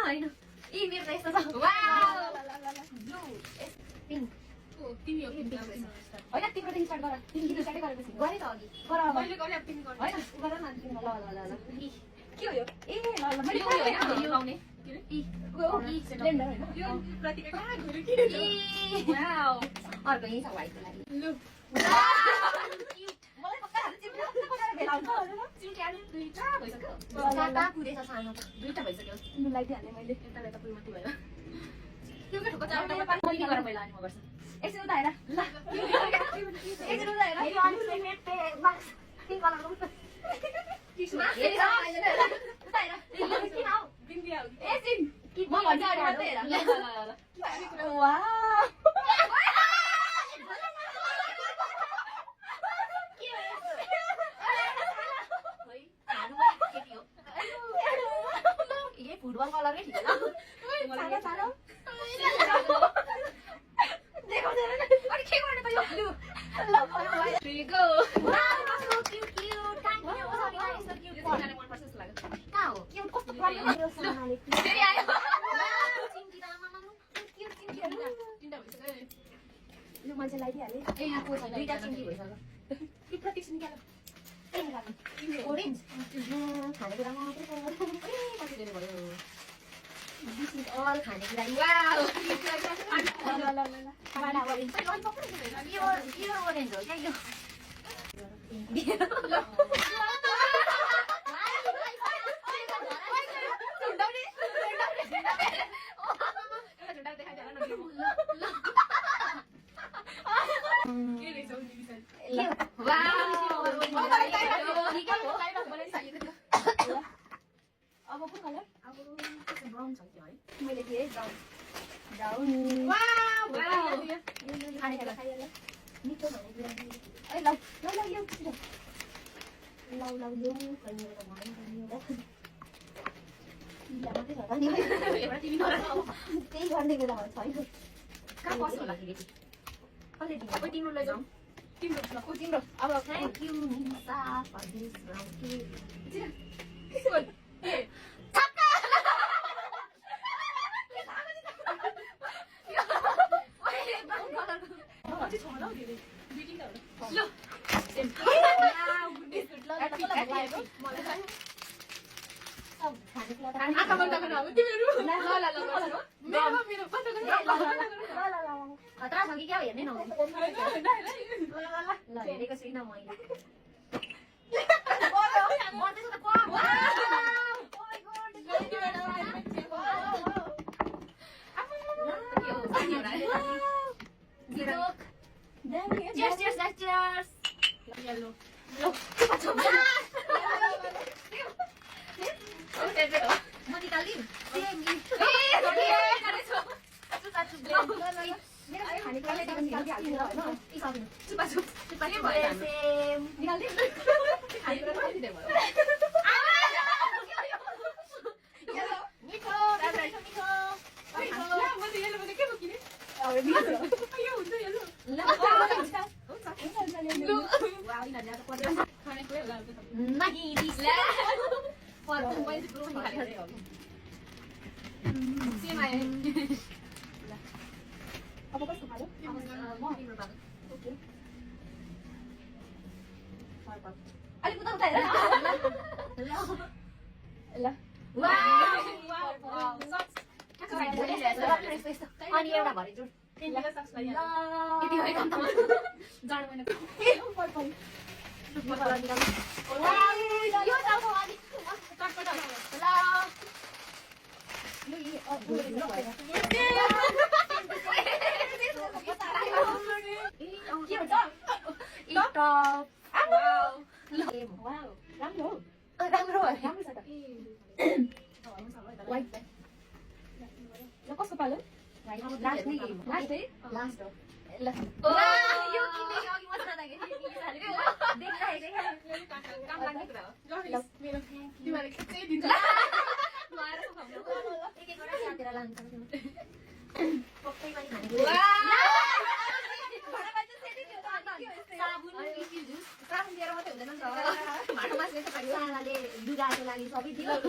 होइन यी मेरो त यस्तो छ पिङ्क तिमी हो पिङ्क होइन तिम्रोदेखि स्टार्ट गर तिमी गीत स्टार्टै गरेपछि गरे त अघि गर अब मैले गरे अब तिमी गर होइन गर न तिमी ल ल ल के हो यो ए ल ल मैले यो लाउने ई ब्लेन्डर हैन यो प्रतिका कहाँ गयो के वाउ अर्को यही छ व्हाइटको लागि लु मलाई पक्का चिम्टा पकाएर भेलाउँछ चिम्टा आलु दुईटा भइसक्यो चारटा पुरेछ सानो दुईटा भइसक्यो तिमी लाइदिहाल्ने मैले यता यता पुरै माथि भयो त्यो के ठोक्क चारटा पानी पनि गरेर मैले लानु पर्छ एकछिन उता हेर ल एकछिन उता हेर यो अनि सेमेट पे माक्स पिङ्क कलरको किसमा हेर उता हेर किन आऊ बिन्दिया हो एकछिन म भन्छ अरे मात्रै हेर ल ल वाउ फुटबल कलरकै ठिक ल मलाई सानो देखाउँदैन नि अनि के गर्ने त यो लु ल गो वाउ कस्तो cute cute thank you so nice so cute मलाई मन पर्छ जस्तो लाग्यो कहाँ हो क्यूट कस्तो प्रब्लम फेरि आयो चिम्टी त आमा क्यूट चिम्टी हेर्नु न तिनटा भइसक्यो यो मान्छे लाइदिहाले ए यहाँ को छैन दुईटा चिम्टी भइसक्यो के प्रतीक्षा निकाल्नु ओरेन्ज खानेकुरामा मात्रै कति धेरै भयो दिस इज अल खानेकुरा वाउ यो ओरेन्ज हो क्या यो अब कुन कलर अब ब्राउन छ कि है मैले दिए ब्राउन वाउ वाउ खाने खाला खाइहाल्यो मिठो भने ए ल ल ल यो ल ल यो कहिले त मलाई पनि एउटा मात्रै छ त नि एउटा टिभी नरा त्यही गर्ने बेला भयो छैन कहाँ बस्नु होला फेरि कहिले दिनु अब तिम्रो लैजाऊ तिम्रो अब thank you Nisa for this brown cake क्या हेर्ने नहुने ल हेरेको छुइनँ मैले Cheers, cheers, cheers. Yellow. Lo. Mau dikalin? Apa kau suka tu? Okay. Ali putar tayo. Lah. Wow. अनि एउटा भरे जुन यति हो काम त जाडो महिना यो जाऊ अनि टटपट ल Lo kok kepala? Last nih. Last dong. Yo kini lagi masa lagi. Kam lagi berapa? Gimana kita di Ini orang yang tidak lancar. Pokoknya mana? Sabun isi jus. Sekarang biar mati udah nonton. Mana masih sekali lagi juga lagi sobi tidak.